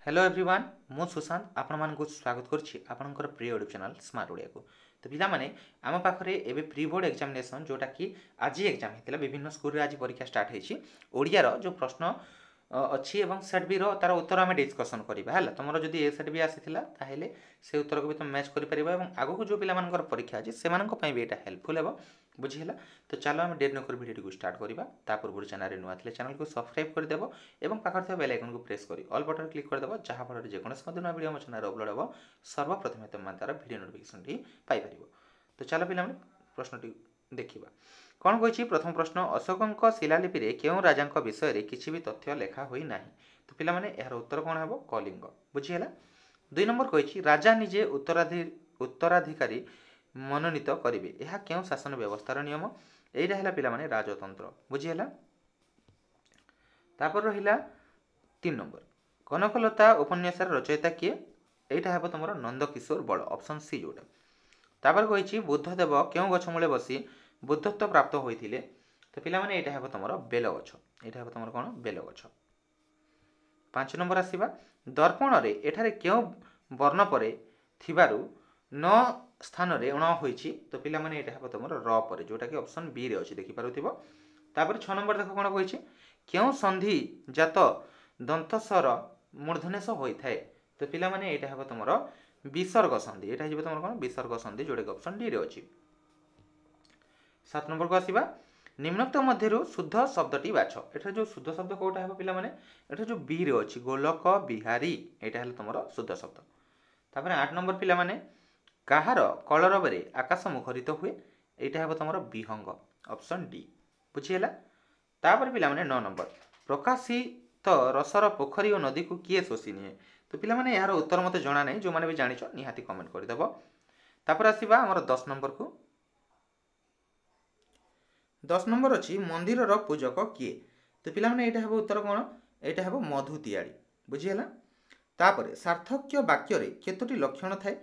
Hello everyone मु सुशांत आपण को स्वागत करुच्ची आपणकर प्रिय यूट्यूब चैनल स्मार्ट ओडिया को। तो पिला माने आम पाखरे एबे प्री बोर्ड एग्जामिनेशन जोटा कि आज एग्जाम हेतिला विभिन्न स्कूल रे आज परीक्षा स्टार्ट हेची ओडिया रो जो प्रश्न अच्छी एवं सेट बी रो तार उत्तर आम डिस्कसन करबा हैला। तुमरो जदी ए सेट बी आसीथिला ताहेले से उत्तर को भी तुम मैच करि परिबा एवं आगो को जो पिला मानकर परीक्षा अछि सेमानक पई भी एटा हेल्पफुल हेबो बुझिला। तो चलो आम डेट नकर वीडियो को स्टार्ट करबा ता पूर्व चैनल रे नुआ थिले चैनल को सब्सक्राइब कर देबो एवं पाखर थे बेल आइकन को प्रेस करी ऑल बटन क्लिक कर देबो जहा फल जे कोनस मधुर वीडियो हम चैनल अपलोड हेबो सर्वप्रथम तुम मान तार वीडियो नोटिफिकेशन टी पाई परिबो। तो चलो पिला माने प्रश्न टी देखिबा कौन कही प्रथम प्रश्न अशोक शिलालिपि रे केउ राजा विषय रे किछि भी तथ्य लेखा होई नाही। तो पिला माने यार उत्तर कौन हेबो कलिंग बुझिहेला। 2 नंबर कही राजा निजे उत्तराधिकारी मनोनीत करिवे यह केउ शासन व्यवस्थार नियम एटा हैला पिला माने राजतंत्र बुझिहेला। तापर रहिला 3 नंबर कनकलता उपन्यासर रचयिता किए एटा हेबो तमरो नंदकिशोर बड़ ऑप्शन सी जोटा। तापर कही बुद्धदेव केउ गछ मूले बसी बुद्धत्व प्राप्त होइथिले तो पिला माने एटा हेबो तमरो बेल गछ एटा हेबो तमरो कोन बेल गछ। 5 नंबर आसीबा दर्पण रे एठारे केउ वर्ण परे थिबारु न स्थान रे उण होइछि तो पिला माने एटा हेबो तमरो र परे जोटा कि ऑप्शन बी रे अछि देखि पारुथिबो। तापर 6 नंबर देखो कोन कहिछि केउ संधि जात दंत स्वर मूर्धनेश होइथाय तो पिला माने एटा हेबो तमरो विसर्ग संधि एटा हिबो तमरो कोन विसर्ग संधि जोटा कि ऑप्शन डी रे अछि। 7 नंबर को आसीबा निम्नोक्त मध्यरु शुद्ध शब्दटी बाछ एटा जो शुद्ध शब्द कोटा हेबो पिला माने एटा जो बी रे अछि गोलक बिहारी एटा हेल तमरो शुद्ध शब्द। तापर 8 नंबर पिला माने काहार कलरबरे आकाश मुखरित हुए एटा हेबो तमरो विहंग ऑप्शन डी बुझिहेला। तापर पिला माने 9 नंबर प्रकाशित रसर पोखरी और नदी को किए शोषी निए तो पिला माने यार उत्तर मते जणा नै जो माने भी जानिछो निहाती कमेंट कर देबो। तापर आसीबा हमर 10 नंबर को 10 नंबर अच्छी मंदिर रो पूजक किए तो पिला माने एटा हेबो उत्तर कोन एटा हेबो मधु तियारी बुझिहेला। तापर सार्थक्य वाक्य रे केतोटी लक्षण थाए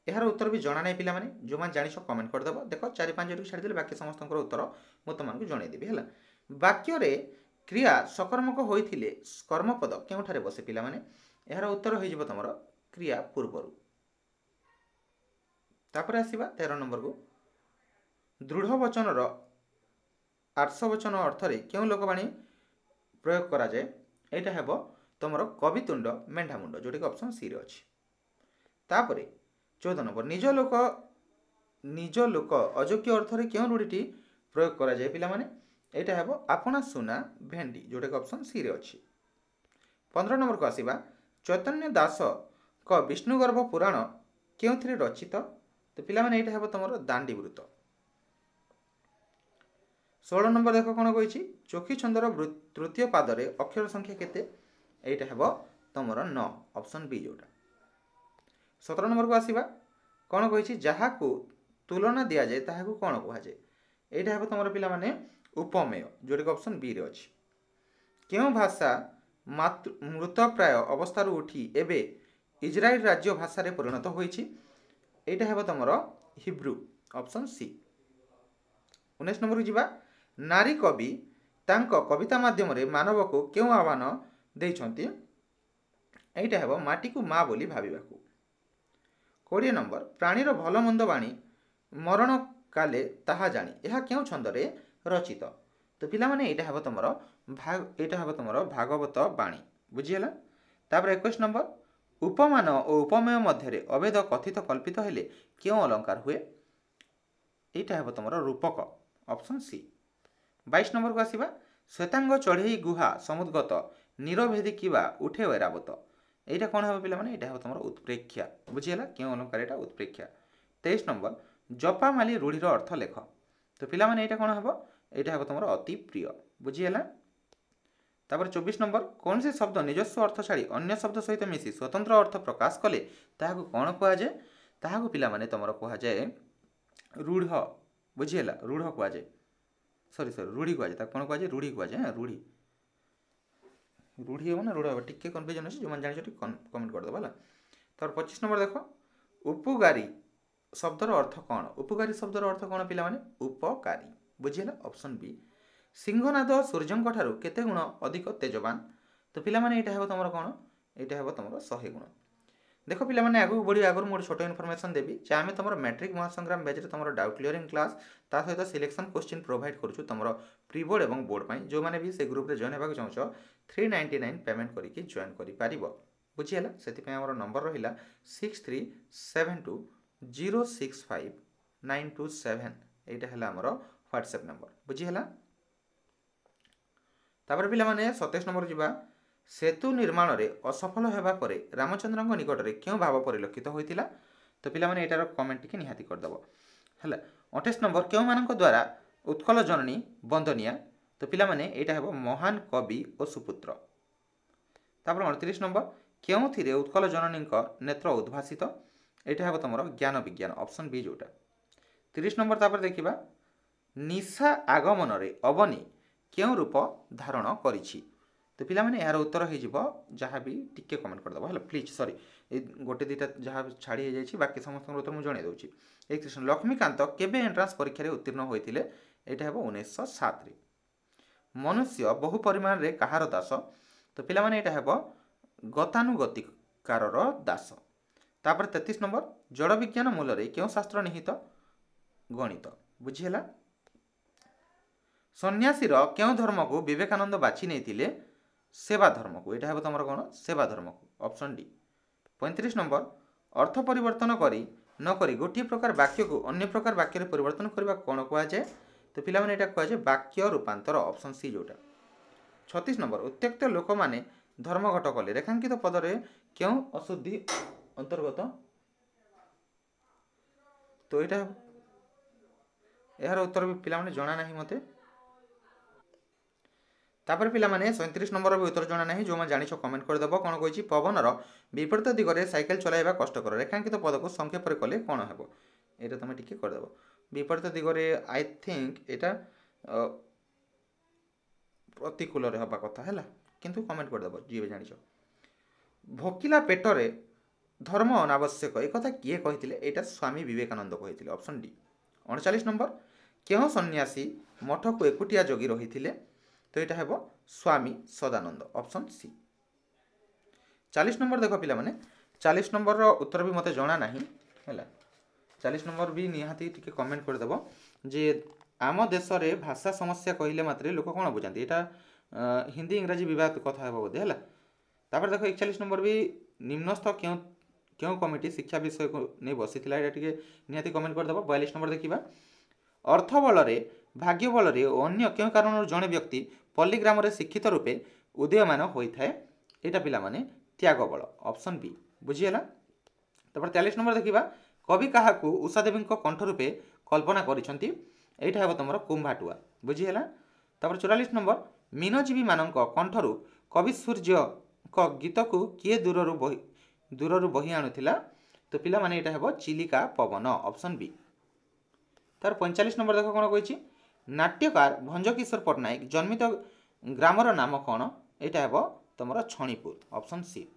यार उत्तर भी जणा नै पिला माने जो मान जानिछो कमेंट कर देबो। देखो 4 5 जोटी छाडी देले बाकी समस्तनकर उत्तर मो तमन को जणै देबी हैला। वाक्य रे क्रिया सकर्मक होइथिले कर्मपद केउठारे बसे पिला माने यार उत्तर होई जिवो तमरो क्रिया पूर्वरु। तापर आसीबा 13 नंबर को दृढ़ वचन रो 800 वचन अर्थ रे केउ लोकवाणी प्रयोग करा जाय एटा हेबो तमरो कवितुंड मेंढामुंड जोटी कि ऑप्शन सी रे अछि। तापरे 14 नंबर निज लोक अयोग्य अर्थ रे केउ रूढ़ीटी प्रयोग करा जाय पिला माने एटा हेबो आपना सुना भेंडी जोटी कि ऑप्शन सी रे अछि। 15 नंबर को आसीबा चैतन्य दास को विष्णुगर्भ पुराण केउथिरे रचित तो पिला माने एटा हेबो तमरो दांडीवृत्त। 16 नंबर देखो कोन कहिछि चोखी छंदर तृतीय पाद रे अक्षर संख्या केते एटा हेबो तमरो 9 ऑप्शन बी जोटा। 17 नंबर को आसीबा कोन कहिछि जहा को तुलना दिया जाय ताहा को कोन कहै जाय एटा हेबो तमरो पिला माने उपमेय जोटा कि ऑप्शन बी रे अछि। केउ भाषा मृत प्राय अवस्था रो उठी एबे इजराइल राज्य भाषा रे परिणत होइछि एटा हेबो तमरो हिब्रू ऑप्शन सी। 19 नंबर को जिबा नारी कवि तांको कविता माध्यम रे मानव को केउ आह्वान देइछंती एटा हेबो माटी को मां बोली भाबिबाकू। 20 नंबर प्राणी रो भलो मंद बाणी मरण काले ताहा जानी एहा केउ छंद रे रचित तो पिला माने एटा हेबो तमरो भागवत बाणी बुझिहेला। तापर 21 नंबर उपमान और उपमेय मध्य रे अभेद कथित कल्पित हेले केउ अलंकार हुए एटा हेबो तमरो रूपक ऑप्शन सी। 22 नंबर को आसीबा श्वेतांग चढ़ई गुहा समुद्गत निरभेदी किबा उठे ऐरावत एटा कोन हेबो पिला माने एटा हेबो तमरो उत्प्रेक्षा बुझिहेला केउ अलंकार एटा उत्प्रेक्षा। 23 नंबर जपा माली रूढ़ीर अर्थ लेख तो पिला माने एटा कोन हेबो एटा हेबो तमरो अति प्रिय बुझिहेला। तापर 24 नंबर कौन से शब्द निजस्व अर्थ छाड़ी अन्य शब्द सहित मिसी स्वतंत्र अर्थ प्रकाश कले ताहाको कोन कुआ जाय ताहाको पिला माने तमरो कुआ जाय रूढ़ बुझिहेला रूढ़ कुआ जाय सॉरी रूढ़ी कुआ जाय ता कोन कुआ जाय रूढ़ी कुआ जाय रूढ़ी रूढ़ी हो ना रूढ़ हो टिके कन्फ्यूजन अछि जो मन जानि छथि कमेंट कर दबा होला। तापर 25 नंबर देखो उपगारी शब्दर अर्थ कोन उपगारी शब्दर अर्थ कोन पिला माने उपकारी बुझिहेला ऑप्शन बी। सिंहनाद सूर्यंक ठारू केते गुण अधिक तेजवान तो पिला माने एटा हेबो तमरो कोन এইটা হব তোমার 100 গুণ। देख पिला माने आगु बढ़ी आगु मोर छोट इनफॉरमेशन देबी जे आमे तुम मैट्रिक महासंग्राम बैच तुम डाउट क्लियरिंग क्लास ता सहित सिलेक्शन क्वेश्चन प्रोवाइड करूँ तुम प्री बोर्ड और बोर्ड पर जो मैंने भी से ग्रुप रे जॉइन होगा चाहो 399 पेमेंट करके जॉइन कर बुझीगला से आम नंबर रहा 6372065927 यहाँ है आमर व्हाट्सएप नंबर बुझीगला। तापर पिला माने 27 नंबर जीवा सेतु निर्माण रे असफल होगा पर रामचंद्र निकट में क्यों भाव परिलक्षित होता तो पिला माने एटार कमेंट टी निहाती करदेव है। 28 नंबर क्यों मान द्वारा उत्कल जननी वंदनिया तो पिला माने एटा हेबो महान कवि और सुपुत्र। तापर 29 नंबर क्यों थिरे उत्कल जननी नेत्र उद्भासित एटा हेबो तुम ज्ञान विज्ञान ऑप्शन बी जोटा। 30 नंबर तापर देखिबा निशा आगमन रे अवनी क्यों रूप धारण करिछि तो पिला माने यार उत्तर हो जहाँ भी टिके कमेंट करदेव है प्लीज सॉरी गोटे दुटा जहाँ छाड़ी हो जाए बाकी समस्त उत्तर मुझे जन दूसरी। एक क्वेश्चन लक्ष्मीकांत केबे एंट्रांस परीक्षा रे उत्तीर्ण होते यहाँ हे 1907 मनुष्य बहु परिमाण रे कहार दास तो पिला माने यहाँ हे गतानुगतिकार दास। तापर 33 नंबर जड़ विज्ञान मूल रे क्यों शास्त्र निहित गणित बुझीगला। सन्यासीर क्यों धर्म को विवेकानंद बाछि नहीं सेवा धर्म को यहाँ है तुम कौन सेवा धर्म को ऑप्शन डी। 35 नंबर अर्थ परिवर्तन करी न करी गोटे प्रकार वाक्य को अन्य प्रकार वाक्य परिवर्तन करने कौन कहुए तो पिला माने कहुए वाक्य रूपांतर ऑप्शन सी जोटा। 36 नंबर उत्त्यक्त लोक माने धर्मघट कले रेखांकित पदरे क्यों अशुद्धि अंतर्गत तो यहाँ यार उत्तर भी पिला माने जना नहीं मते। तापर पिला माने 37 नंबर भी उत्तर जना नहीं जो मैं जानिछ कमेंट कर देबो कोन कहिछि पवनर विपरीत दिगरे साइकेल चलाइबा कष्टकर रेखांकित पद को संक्षेप रे कले कोन हेबो एटा तुम टिके कर देबो विपरीत दिगरे आई थिंक एटा प्रतिकूल रे हबा कथा हैला किंतु कमेंट कर देबो जी जानिछ। भोकिला पेटरे धर्म अनावश्यक एक कथा किए कहिथिले एटा Swami Vivekananda कहिथिले option D. 39 number क्यों सन्यासी मठ को एकुटिया जगी रहिथिले तो यहाँ है स्वामी सदानंद ऑप्शन सी। 40 नंबर देख पिला माने 40 नंबर उत्तर भी मते जना नहीं है 40 नंबर भी निहाती टिके कमेंट कर देबो जे आम देश रे भाषा समस्या कहले मात्रे लोक कौन बुझाती यहाँ हिंदी इंग्राजी विवाद कथा है बोधे है। तापर देखो 41 नंबर भी निम्नस्थ क्यों क्यों कमिटी शिक्षा विषय को नहीं बसी निहाती कमेंट कर देबो। 42 नंबर देखिबा अर्थ बल भाग्य बल अन्य क्यों कारण जड़े व्यक्ति पल्लीग्राम शिक्षित रूपे उदयमान होता है यहाँ पिला माने त्याग बल ऑप्शन बी बुझीगला। तापर 43 नंबर देखिबा कवि क्या उषा देवी कंठ रूपे कल्पना करिसेंती यहाँ है तुम कुंभाटुआ बुझीगला। तापर 44 नंबर मीनजीवी मान कंठरू कवि सूर्य गीत को किए दूररू बही आणुथिला तो पिला माने यहाँ है चिलिका पवन ऑप्शन बी। तार 45 नंबर देख कौन कही नाट्यकार भंजकिशोर पट्टनायक जन्मित ग्रामर नाम कौन यहाँ है तुम छणीपुर ऑप्शन सी।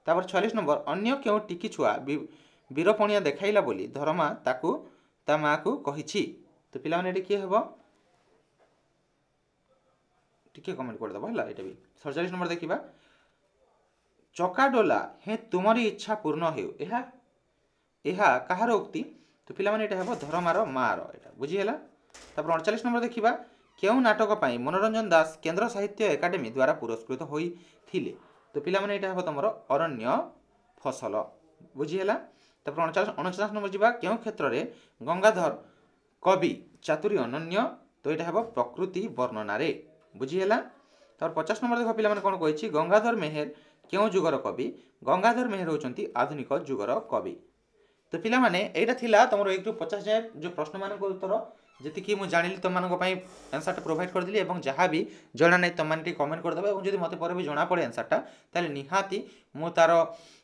तापर 46 नंबर अन्य क्यों टिकी छुआ वीरपणिया देखाइला बोली धर्मा ताकू ता माँ को कही तो पिला माने किए हे टिके कमेंट कर देबो हला एटा भी। 47 नंबर देखिबा चकाडोला हे तुमरी इच्छा पूर्ण हेउ एहा कहार उक्ति तो पिला माने एटा हेबो धर्मार मार एटा बुझीगला। तापर 48 नंबर देखिबा क्यों नाटक पाई मनोरंजन दास केंद्र साहित्य एकाडेमी द्वारा पुरस्कृत होइथिले तो पिला माने एटा हेबो तमरो अरण्य फसल बुझीगला। तापर 49 नंबर जीवा क्यों क्षेत्र रे गंगाधर कवि चातुरी अनन्य तो यहाँ हेबो प्रकृति वर्णना रे बुझीगला। तापर 50 नंबर देख पिला माने कोन कहिछि गंगाधर मेहेर क्यों जुगर कवि गंगाधर मेहेर होचंती आधुनिक जुगर कवि तो पिला माने एटा थिला तमरो 1 टू 50 जाय जो प्रश्न मान को उत्तर जति कि मु जानिली तुम मानक पई आंसर प्रोवाइड कर दिली एवं जहाँ भी जना नहीं तुम माने कमेंट कर देबो एवं जदि मते पर भी जना पड़े आंसरटा ताले निहाती मु तार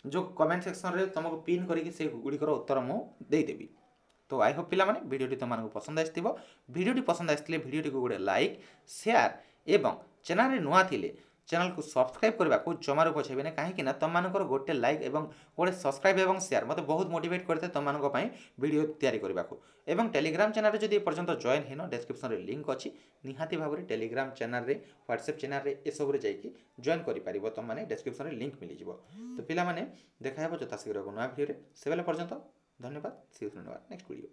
जो कमेंट सेक्शन रे तुमको पिन करके से गुड़िकर उत्तर मु दे देबी। तो आई होप पिला माने वीडियोटी तुम मानक पसंद आइथिबो वीडियोटी पसंद आइथिले वीडियोटी को गोटे लाइक शेयर एवं चैनल रे नुआ थिले चैनल को सब्सक्राइब करने को जमार पछेबे ना कहीं तुम गोटे लाइक और गोटे सब्सक्राइब और शेयर मत बहुत मोटिवेट करते तुम वीडियो तैयारी करने को एवं टेलीग्राम चैनल जब पर्यटन जॉइन होन डिस्क्रिप्शन लिंक अच्छी निहाती भाव में टेलीग्राम चैनल रे व्हाट्सएप चैनल रे ये सब जाकि जॉइन कर तुम मैंने डिस्क्रिप्शन लिंक मिल जाव तो पिला माने देखा जताशीघ्र नुआ वीडियो से पर्यटन धन्यवाद सी यू नेक्स्ट वीडियो।